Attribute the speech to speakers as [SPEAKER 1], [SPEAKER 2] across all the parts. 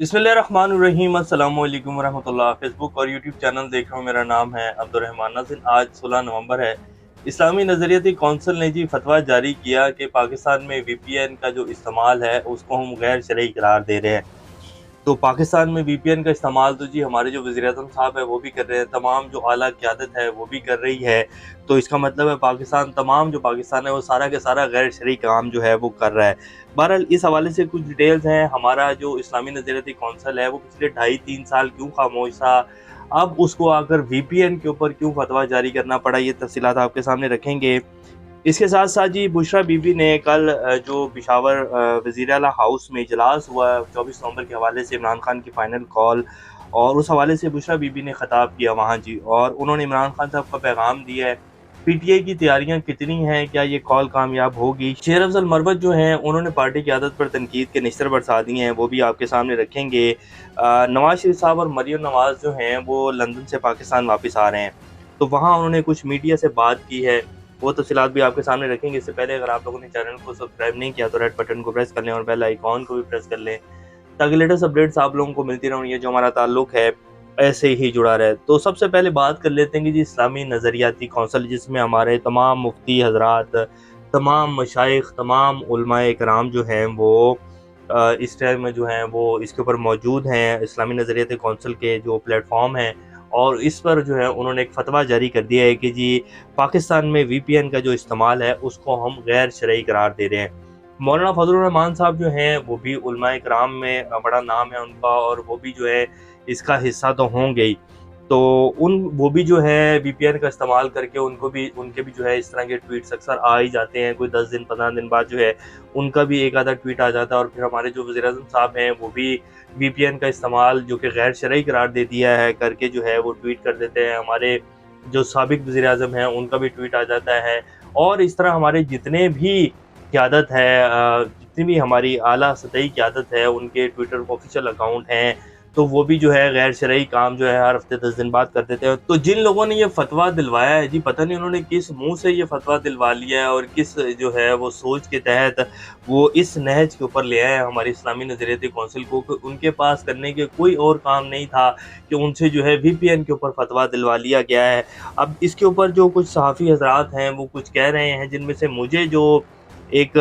[SPEAKER 1] बिस्मिल्लाहिर्रहमानिर्रहीम अस्सलाम वालेकुम रहमतुल्लाह। फेसबुक और यूट्यूब चैनल देख रहा हूँ। मेरा नाम है अब्दुर्रहमान नाज़िर। आज 16 नवंबर है। इस्लामी नज़रियाती कौंसिल ने जी फतवा जारी किया कि पाकिस्तान में वीपीएन का जो इस्तेमाल है उसको हम गैर शरई करार दे रहे हैं। तो पाकिस्तान में वीपीएन का इस्तेमाल तो जी हमारे जो वज़ीर-ए-आज़म साहब है वो भी कर रहे हैं, तमाम जो आला क़यादत है वो भी कर रही है। तो इसका मतलब है पाकिस्तान जो पाकिस्तान है वो सारा का सारा गैर शरई काम जो है वो कर रहा है। बहरहाल इस हवाले से कुछ डिटेल्स हैं। हमारा जो इस्लामी नज़रियाती कौंसिल है वो पिछले ढाई 3 साल क्यों खामोश था, अब उसको आकर वीपीएन के ऊपर क्यों फतवा जारी करना पड़ा, ये तफ़सीलात आपके सामने रखेंगे। इसके साथ-साथ जी बुशरा बीबी ने कल जो पेशावर वज़ीर आला हाउस में इजलास हुआ 24 नवंबर के हवाले से इमरान खान की फ़ाइनल कॉल, और उस हवाले से बुशरा बीबी ने ख़िताब किया वहाँ जी, और उन्होंने इमरान खान साहब का पैगाम दिया है। पीटीआई की तैयारियाँ कितनी हैं, क्या ये कॉल कामयाब होगी? शेर अफ़ज़ल मरवत जो हैं उन्होंने पार्टी की आदत पर तनकीद के निश्तर बरसा दिए हैं, वो भी आपके सामने रखेंगे। नवाज़ शरीफ साहब और मरियम नवाज़ जो हैं वो लंदन से पाकिस्तान वापस आ रहे हैं, तो वहाँ उन्होंने कुछ मीडिया से बात की है, वो तफ़सीलात भी आपके सामने रखेंगे। इससे पहले अगर आप लोगों ने चैनल को सब्सक्राइब नहीं किया तो रेड बटन को प्रेस कर लें और बेल आइकॉन को भी प्रेस कर लें, ताकि लेटेस्ट अपडेट्स आप लोगों को मिलती रहें। ये जो हमारा ताल्लुक़ है ऐसे ही जुड़ा रहे। तो सबसे पहले बात कर लेते हैं कि जी इस्लामी नज़रियाती कौंसिल, जिसमें हमारे तमाम मुफ्ती हज़रात, तमाम मशाइख, तमाम उलमाए कराम जो हैं वो इस टाइम में जो हैं वो इसके ऊपर मौजूद हैं। इस्लामी नज़रियाती कौंसिल के जो प्लेटफॉर्म हैं, और इस पर जो है उन्होंने एक फ़तवा जारी कर दिया है कि जी पाकिस्तान में वीपीएन का जो इस्तेमाल है उसको हम गैर शरई करार दे रहे हैं। मौलाना फजलुर रहमान साहब जो हैं वो भी उलमाए कराम में बड़ा नाम है उनका, और वो भी जो है इसका हिस्सा तो होंगे ही। तो वो भी जो है वीपीएन का इस्तेमाल करके उनके भी जो है इस तरह के ट्वीट्स अक्सर आ ही जाते हैं। कोई 10 दिन 15 दिन बाद जो है उनका भी एक आधा ट्वीट आ जाता है, और फिर हमारे जो वज़ीर-ए-आज़म साहब हैं वो भी वीपीएन का इस्तेमाल जो कि गैर शरई करार दे दिया है करके जो है वो ट्वीट कर देते हैं। हमारे जो साबिक वज़ीर-ए-आज़म हैं उनका भी ट्वीट आ जाता है, और इस तरह हमारे जितने भी क़यादत है, जितनी भी हमारी आला सतही क़यादत है, उनके ट्विटर ऑफ़िशियल अकाउंट हैं, तो वो भी जो है गैर शरई काम जो है हर हफ़्ते 10 दिन बाद कर देते हैं। तो जिन लोगों ने ये फ़तवा दिलवाया है जी, पता नहीं उन्होंने किस मुँह से ये फ़तवा दिलवा लिया है, और किस जो है वो सोच के तहत वो इस नहज के ऊपर ले आए हैं हमारी इस्लामी नज़रियाती कौंसिल को, कि उनके पास करने के कोई और काम नहीं था कि उनसे जो है वीपीएन के ऊपर फ़तवा दिलवा लिया गया है। अब इसके ऊपर जो कुछ सहाफ़ी हज़रात हैं वो कुछ कह रहे हैं, जिनमें से मुझे जो एक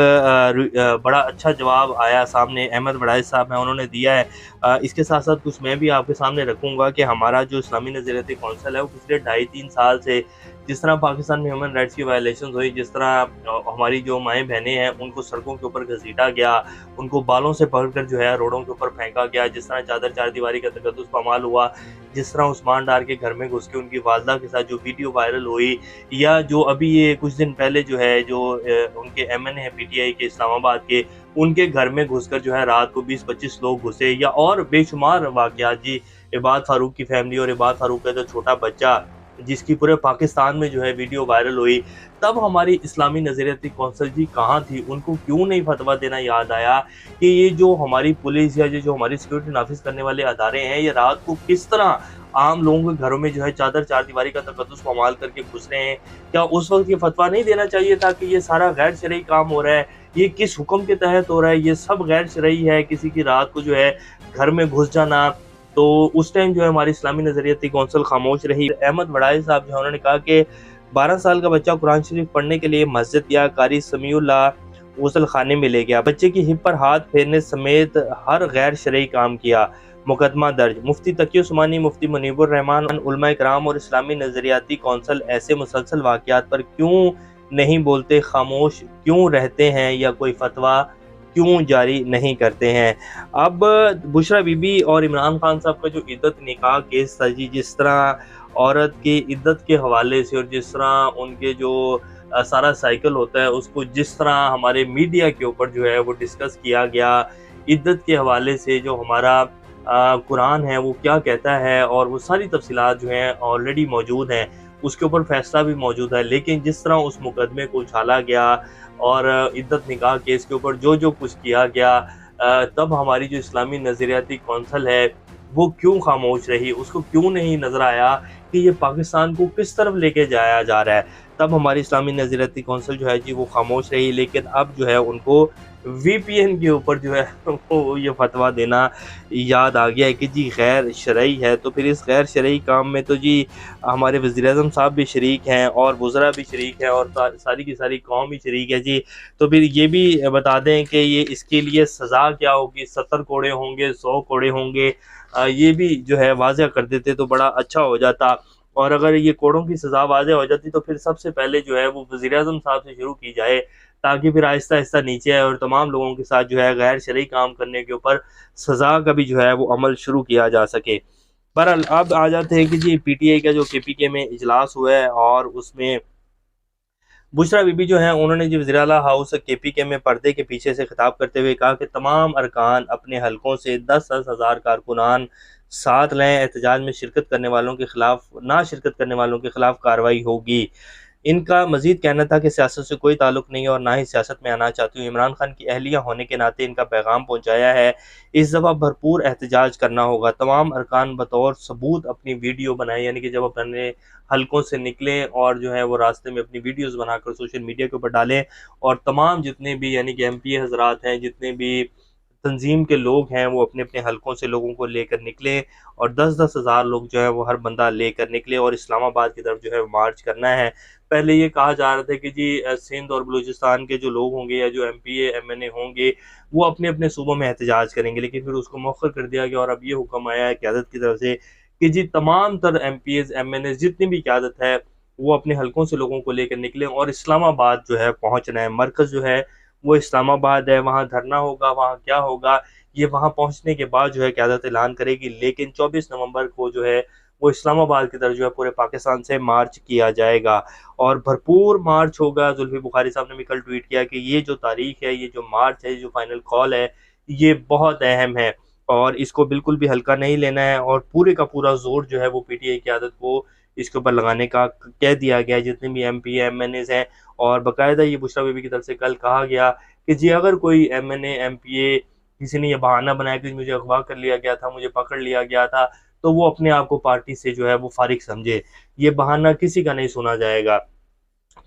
[SPEAKER 1] बड़ा अच्छा जवाब आया सामने, अहमद वड़ाइच साहब हैं उन्होंने दिया है। इसके साथ-साथ कुछ मैं भी आपके सामने रखूँगा कि हमारा जो इस्लामी नज़रियाती कौंसिल है वो पिछले ढाई 3 साल से जिस तरह पाकिस्तान में ह्यूमन राइट्स की वायलेशंस हुई, जिस तरह हमारी जो माएँ-बहनें हैं उनको सड़कों के ऊपर घसीटा गया, उनको बालों से पकड़कर जो है रोडों के ऊपर फेंका गया, जिस तरह चादर चारदीवारी का तकद्दुस पामाल हुआ, जिस तरह उस्मान डार के घर में घुस के उनकी वालदा के साथ जो वीडियो वायरल हुई, या जो अभी ये कुछ दिन पहले जो है जो उनके एमएनए हैं पीटीआई के इस्लामाबाद के, उनके घर में घुसकर जो है रात को 20-25 लोग घुसे, या और बेशुमार वाक़यात जी। इबाद फ़ारूक की फैमिली और इबाद फ़ारूक का जो छोटा बच्चा जिसकी पूरे पाकिस्तान में जो है वीडियो वायरल हुई, तब हमारी इस्लामी नज़रियाती कौंसिल जी कहाँ थी? उनको क्यों नहीं फतवा देना याद आया कि ये जो हमारी पुलिस या ये जो हमारी सिक्योरिटी नाफिज़ करने वाले अदारे हैं, ये रात को किस तरह आम लोगों के घरों में जो है चादर चारदीवारी का तकद्दुस पामाल करके घुस रहे हैं? क्या उस वक़्त ये फतवा नहीं देना चाहिए था कि ये सारा गैर शरई काम हो रहा है? ये किस हुक्म के तहत हो रहा है? ये सब गैर शरई है, किसी की रात को जो है घर में घुस जाना। तो उस टाइम जो है हमारी इस्लामी नज़रियाती कौंसिल खामोश रही। अहमद वड़ाइच साहब जो है उन्होंने कहा कि 12 साल का बच्चा कुरान शरीफ पढ़ने के लिए मस्जिद या कारी समीउल्लाह गुसल खाने में ले गया, बच्चे की हिप पर हाथ फेरने समेत हर गैर शरई काम किया, मुकदमा दर्ज। मुफ्ती तकी उस्मानी, मुफ्ती मुनीबुर रहमान, उलमाए कराम और इस्लामी नज़रियाती कौंसिल ऐसे मुसलसल वाक़यात पर क्यों नहीं बोलते, खामोश क्यों रहते हैं, या कोई फतवा क्यों जारी नहीं करते हैं? अब बुशरा बीबी और इमरान खान साहब का जो इद्दत निकाह केस था जी, जिस तरह औरत की इद्दत के हवाले से और जिस तरह उनके जो सारा साइकिल होता है उसको जिस तरह हमारे मीडिया के ऊपर जो है वो डिस्कस किया गया, इद्दत के हवाले से जो हमारा कुरान है वो क्या कहता है, और वो सारी तफसीलात जो हैं ऑलरेडी मौजूद हैं, उसके ऊपर फ़ैसला भी मौजूद है। लेकिन जिस तरह उस मुकदमे को उछाला गया और इद्दत निकाह केस के ऊपर जो कुछ किया गया, तब हमारी जो इस्लामी नज़रियाती कौंसिल है वो क्यों खामोश रही? उसको क्यों नहीं नज़र आया कि ये पाकिस्तान को किस तरफ लेके जाया जा रहा है? तब हमारी इस्लामी नज़रियाती कौंसिल जो है जी वो खामोश रही। लेकिन अब जो है उनको वीपीएन के ऊपर जो है वो ये फतवा देना याद आ गया है कि जी गैर शरई है। तो फिर इस गैर शरई काम में तो जी हमारे वज़ीर-ए-आज़म साहब भी शरीक हैं और वज़रा भी शरीक हैं और सारी की सारी कौम भी शरीक है जी। तो फिर ये भी बता दें कि ये इसके लिए सज़ा क्या होगी, 70 कोड़े होंगे, 100 कोड़े होंगे, ये भी जो है वाज़ह कर देते तो बड़ा अच्छा हो जाता। और अगर ये कोड़ों की सज़ा वाज़ह हो जाती तो फिर सबसे पहले जो है वो वज़ीर-ए-आज़म साहब से शुरू की जाए, ताकि फिर आहिस्ता-आहिस्ता नीचे आए और तमाम लोगों के साथ जो है गैर शरई काम करने के ऊपर सज़ा का भी जो है वो अमल शुरू किया जा सके। बहरहाल अब आ जाते हैं कि जी पीटीआई का जो केपीके में इजलास हुआ है और उसमें बुशरा बीबी जो हैं उन्होंने जी वज़ीर आला हाउस केपीके में पर्दे के पीछे से खिताब करते हुए कहा कि तमाम अरकान अपने हलकों से 10-10 हज़ार कारकुनान साथ लें, एहतजाज में शिरकत करने वालों के खिलाफ ना शिरकत करने वालों के खिलाफ कार्रवाई होगी। इनका मज़ीद कहना था कि सियासत से कोई ताल्लुक नहीं है और ना ही सियासत में आना चाहती हूँ। इमरान खान की अहलिया होने के नाते इनका पैगाम पहुँचाया है। इस दफ़ा भरपूर एहतजाज करना होगा। तमाम अरकान बतौर सबूत अपनी वीडियो बनाएँ, यानी कि जब अपने हलकों से निकलें और जो है वो रास्ते में अपनी वीडियोज़ बनाकर सोशल मीडिया के ऊपर डालें और तमाम जितने भी यानी कि एमपीए हज़रात हैं, जितने भी तंजीम के लोग हैं, वो अपने-अपने हलकों से लोगों को लेकर निकले और 10-10 हज़ार लोग जो है वो हर बंदा लेकर निकले और इस्लामाबाद की तरफ जो है मार्च करना है। पहले ये कहा जा रहा था कि जी सिंध और बलूचिस्तान के जो लोग होंगे या जो एमपीए, एमएनए होंगे, वो अपने-अपने सूबों में एहतजाज करेंगे, लेकिन फिर उसको मौखर कर दिया गया और अब ये हुक्म आया है क़यादत की तरफ से कि जी तमाम तर एमपीएज़, एमएनएज़ जितनी भी क़यादत है, वो अपने हलकों से लोगों को लेकर निकलें और इस्लामाबाद जो है पहुँचना है। मरकज़ जो है वो इस्लामाबाद है, वहाँ धरना होगा, वहाँ क्या होगा, ये वहाँ पहुँचने के बाद जो है क़यादत ऐलान करेगी, लेकिन 24 नवंबर को जो है वो इस्लामाबाद की तरफ जो है पूरे पाकिस्तान से मार्च किया जाएगा और भरपूर मार्च होगा। जुल्फ़ी बुखारी साहब ने भी कल ट्वीट किया कि ये जो तारीख़ है, ये जो मार्च है, ये जो फाइनल कॉल है, ये बहुत अहम है और इसको बिल्कुल भी हल्का नहीं लेना है और पूरे का पूरा ज़ोर जो है वो पीटीआई क़यादत को इसके ऊपर लगाने का कह दिया गया है। जितने भी एमपी, एमएनएज़ हैं और बाकायदा ये बुशरा बीबी की तरफ से कल कहा गया कि जी अगर कोई एमएनए, एमपीए किसी ने ये बहाना बनाया कि मुझे अगवा कर लिया गया था, मुझे पकड़ लिया गया था, तो वो अपने आप को पार्टी से जो है वो फ़ारिग समझे। ये बहाना किसी का नहीं सुना जाएगा।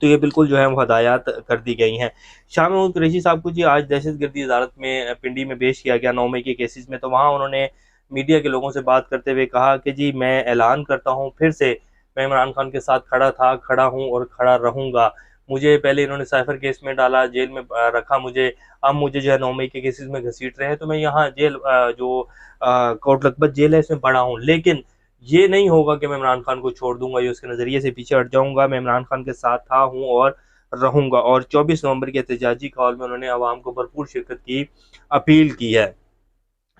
[SPEAKER 1] तो ये बिल्कुल जो है वो हदायत कर दी गई हैं। शाह महमूद कुरैशी साहब को जी आज दहशतगर्दी अदालत में पिंडी में पेश किया गया 9 मई के केसेस में, तो वहाँ उन्होंने मीडिया के लोगों से बात करते हुए कहा कि जी मैं ऐलान करता हूँ फिर से, मैं इमरान खान के साथ खड़ा था, खड़ा हूँ और खड़ा रहूँगा। मुझे पहले इन्होंने साइफ़र केस में डाला, जेल में रखा मुझे, अब मुझे जो है 9 मई के केसेस में घसीट रहे हैं, तो मैं यहाँ जेल जो कोट लखपत जेल है इसमें बड़ा हूँ। लेकिन ये नहीं होगा कि मैं इमरान खान को छोड़ दूँगा या उसके नज़रिए से पीछे हट जाऊँगा। मैं इमरान खान के साथ था, हूँ और रहूँगा। और 24 नवंबर के एहतजाजी कॉल में उन्होंने अवाम को भरपूर शिरकत की अपील की है।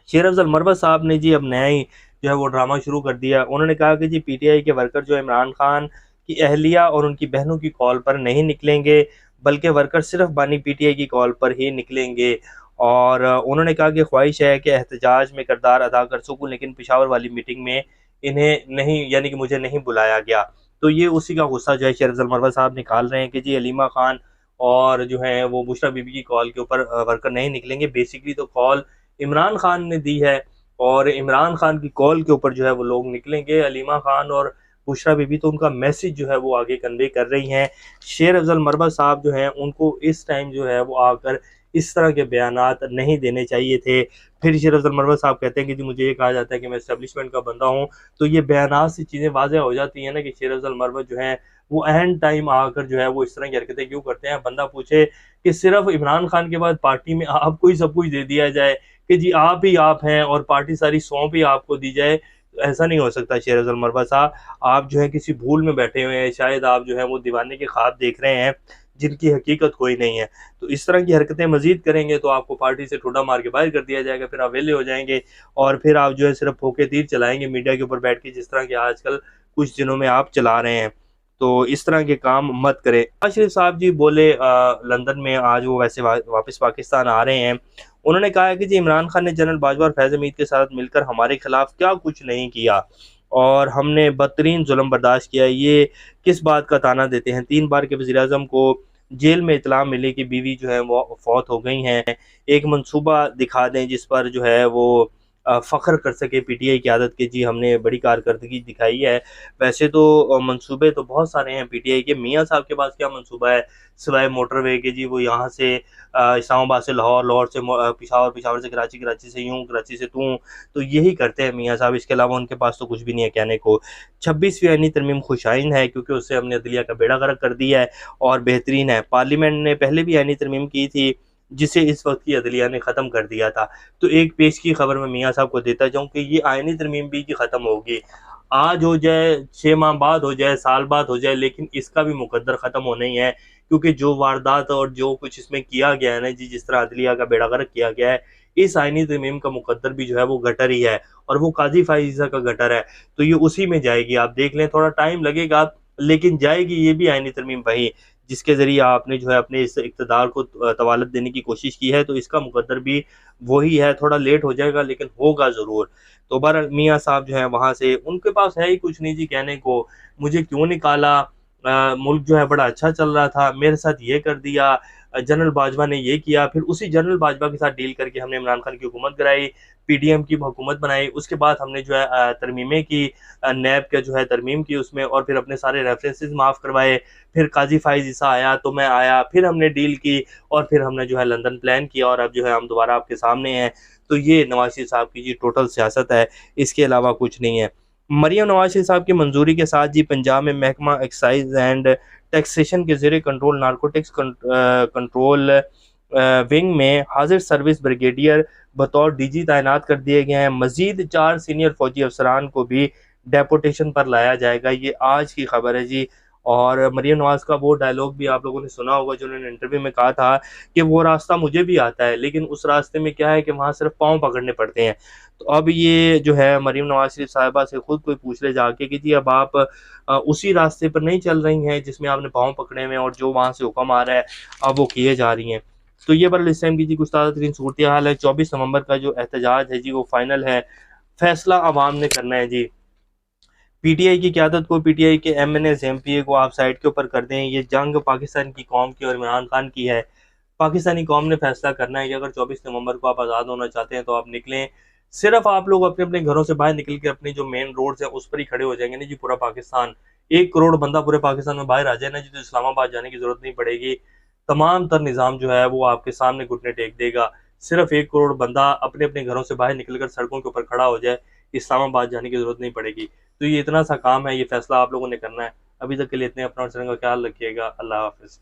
[SPEAKER 1] शेर अफ़ज़ल मरवत साहब ने जी अब नया ही जो है वो ड्रामा शुरू कर दिया। उन्होंने कहा कि जी पीटीआई के वर्कर जो इमरान खान की अहलिया और उनकी बहनों की कॉल पर नहीं निकलेंगे, बल्कि वर्कर सिर्फ बानी पीटीआई की कॉल पर ही निकलेंगे। और उन्होंने कहा कि ख्वाहिश है कि एहतजाज में किरदार अदा कर सकूँ, लेकिन पेशावर वाली मीटिंग में इन्हें नहीं, यानी कि मुझे नहीं बुलाया गया। तो ये उसी का गुस्सा जो है शेर अफ़ज़ल मरवत साहब निकाल रहे हैं कि जी हलीमा खान और जो है वो बुशरा बीबी की कॉल के ऊपर वर्कर नहीं निकलेंगे। बेसिकली तो कॉल इमरान खान ने दी है और इमरान खान की कॉल के ऊपर जो है वो लोग निकलेंगे। हलीमा खान और बुशरा बीबी तो उनका मैसेज जो है वो आगे कन्वे कर रही हैं। शेर अफ़ज़ल मरवत साहब जो हैं उनको इस टाइम जो है वो आकर इस तरह के बयानात नहीं देने चाहिए थे। फिर शेर अफ़ज़ल मरवत साहब कहते हैं कि जी मुझे ये कहा जाता है कि मैं एस्टेब्लिशमेंट का बंदा हूँ, तो ये बयानात से चीज़ें वाज़ेह हो जाती हैं ना कि शेर अफ़ज़ल मरवत जो हैं वो एंड टाइम आकर जो है वो इस तरह की हरकतें क्यों करते हैं। बंदा पूछे कि सिर्फ इमरान खान के बाद पार्टी में आपको ही सब कुछ दे दिया जाए कि जी आप ही आप हैं और पार्टी सारी सौंप ही आपको दी जाए, तो ऐसा नहीं हो सकता शेर अफ़ज़ल मरवत साहब। आप जो है किसी भूल में बैठे हुए हैं, शायद आप जो है वो दीवाने के ख्वाब देख रहे हैं जिनकी हकीकत कोई नहीं है। तो इस तरह की हरकतें मज़ीद करेंगे तो आपको पार्टी से ठुड्डा मार के बाहर कर दिया जाएगा, फिर आप वेले हो जाएँगे और फिर आप जो है सिर्फ फूँके तीर चलाएँगे मीडिया के ऊपर बैठ के, जिस तरह के आजकल कुछ दिनों में आप चला रहे हैं। तो इस तरह के काम मत करें। नवाज़ शरीफ साहब जी बोले लंदन में, आज वो वैसे वापस पाकिस्तान आ रहे हैं। उन्होंने कहा है कि जी इमरान खान ने जनरल बाजवा और फैज़ हमीद के साथ मिलकर हमारे खिलाफ क्या कुछ नहीं किया और हमने बदतरीन जुल्म बर्दाश्त किया। ये किस बात का ताना देते हैं। 3 बार के वज़ीर-ए-आज़म को जेल में इत्तला मिली कि बीवी जो है वो फौत हो गई हैं। एक मंसूबा दिखा दें जिस पर जो है वो फ़ख्र कर सके पीटीआई क़यादत के, जी हमने बड़ी कारकर्दगी दिखाई है। वैसे तो मंसूबे तो बहुत सारे हैं पीटीआई के। मियाँ साहब के पास क्या मंसूबा है सिवाय मोटरवे के जी? वो यहाँ से इस्लामाबाद से लाहौर, लाहौर से पेशावर, पेशावर से कराची, कराची से यूँ, कराची से तूँ, तो यही करते हैं मियाँ साहब। इसके अलावा उनके पास तो कुछ भी नहीं है कहने को। 26वीं आईनी तरमीम खुशाइन है क्योंकि उससे हमने अदलिया का बेड़ा गर्क कर दिया है और बेहतरीन है। पार्लियामेंट ने पहले भी आईनी तरमीम की थी जिसे इस वक्त की अदलिया ने ख़त्म कर दिया था। तो एक पेश की खबर मैं मियाँ साहब को देता जाऊँ कि ये आईनी तरमीम भी कि ख़त्म होगी, आज हो जाए, 6 माह बाद हो जाए, साल बाद हो जाए, लेकिन इसका भी मुकद्दर ख़त्म होना ही है क्योंकि जो वारदात और जो कुछ इसमें किया गया है ना जी, जिस तरह अदलिया का बेड़ा गर्क किया गया है, इस आईनी तरमीम का मुकद्दर भी जो है वो गटर ही है और वो काज़ी फ़ाइज़ा का गटर है। तो ये उसी में जाएगी, आप देख लें, थोड़ा टाइम लगेगा लेकिन जाएगी ये भी आईनी तरमीम वही जिसके ज़रिए आपने जो है अपने इस इक़्तिदार को तवालत देने की कोशिश की है, तो इसका मुकद्दर भी वही है। थोड़ा लेट हो जाएगा लेकिन होगा ज़रूर। तो बहरहाल मियाँ साहब जो हैं वहाँ से, उनके पास है ही कुछ नहीं जी कहने को। मुझे क्यों निकाला, मुल्क जो है बड़ा अच्छा चल रहा था, मेरे साथ ये कर दिया, जनरल बाजवा ने ये किया, फिर उसी जनरल बाजवा के साथ डील करके हमने इमरान खान की हुकूमत कराई, पीडीएम की हुकूमत बनाई। उसके बाद हमने जो है तरमीमें की, नैब का जो है तरमीम की उसमें, और फिर अपने सारे रेफरेंसेस माफ़ करवाए। फिर काजी फ़ाइज़ ईसा आया तो मैं आया, फिर हमने डील की और फिर हमने जो है लंदन प्लान किया और अब जो है हम दोबारा आपके सामने हैं। तो ये नवाज़ शरीफ साहब की जी टोटल सियासत है, इसके अलावा कुछ नहीं है। मरियम नवाज़ शरीफ साहब की मंजूरी के साथ जी पंजाब में महकमा एक्साइज़ एंड टैक्सेशन के ज़ेरे कंट्रोल नारकोटिक्स कंट्रोल विंग में हाजिर सर्विस ब्रिगेडियर बतौर डीजी तैनात कर दिए गए हैं। मजीद 4 सीनियर फौजी अफसरान को भी डेपुटेशन पर लाया जाएगा। ये आज की खबर है जी। और मरियम नवाज़ का वो डायलॉग भी आप लोगों ने सुना होगा जो उन्होंने इंटरव्यू में कहा था कि वो रास्ता मुझे भी आता है, लेकिन उस रास्ते में क्या है कि वहाँ सिर्फ पाँव पकड़ने पड़ते हैं। तो अब ये जो है मरियम नवाज़ शरीफ साहिबा से खुद कोई पूछ ले जाके कि जी अब आप उसी रास्ते पर नहीं चल रही हैं जिसमें आपने पाँव पकड़े हुए हैं और जो वहाँ से हुक्म आ रहा है अब वो किए जा रही हैं। तो ये बहरहाल इस टाइम की जी कुछ ताज़ा तरीन सूरत हाल है। 24 नवंबर का जो एहतजाज है जी वो फाइनल है, फैसला अवाम ने करना है जी। पीटीआई की क़यादत को, पीटीआई के एमएनएस एमपीए को आप साइड के ऊपर कर दें। ये जंग पाकिस्तान की कौम की और इमरान खान की है। पाकिस्तानी कौम ने फैसला करना है कि अगर 24 नवंबर को आप आज़ाद होना चाहते हैं तो आप निकलें। सिर्फ आप लोग अपने अपने घरों से बाहर निकल के अपनी जो मेन रोड्स हैं उस पर ही खड़े हो जाएंगे ना जी, पूरा पाकिस्तान, 1 करोड़ बंदा पूरे पाकिस्तान में बाहर आ जाए ना जी, तो इस्लामाबाद जाने की जरूरत नहीं पड़ेगी। तमाम तर निज़ाम जो है वो आपके सामने घुटने टेक देगा। सिर्फ 1 करोड़ बंदा अपने अपने घरों से बाहर निकल कर सड़कों के ऊपर खड़ा हो जाए, इस्लामाबाद जाने की जरूरत नहीं पड़ेगी। तो ये इतना सा काम है, ये फैसला आप लोगों ने करना है। अभी तक के लिए इतने, अपना और का ख्याल रखिएगा। अल्लाह हाफ़िज़।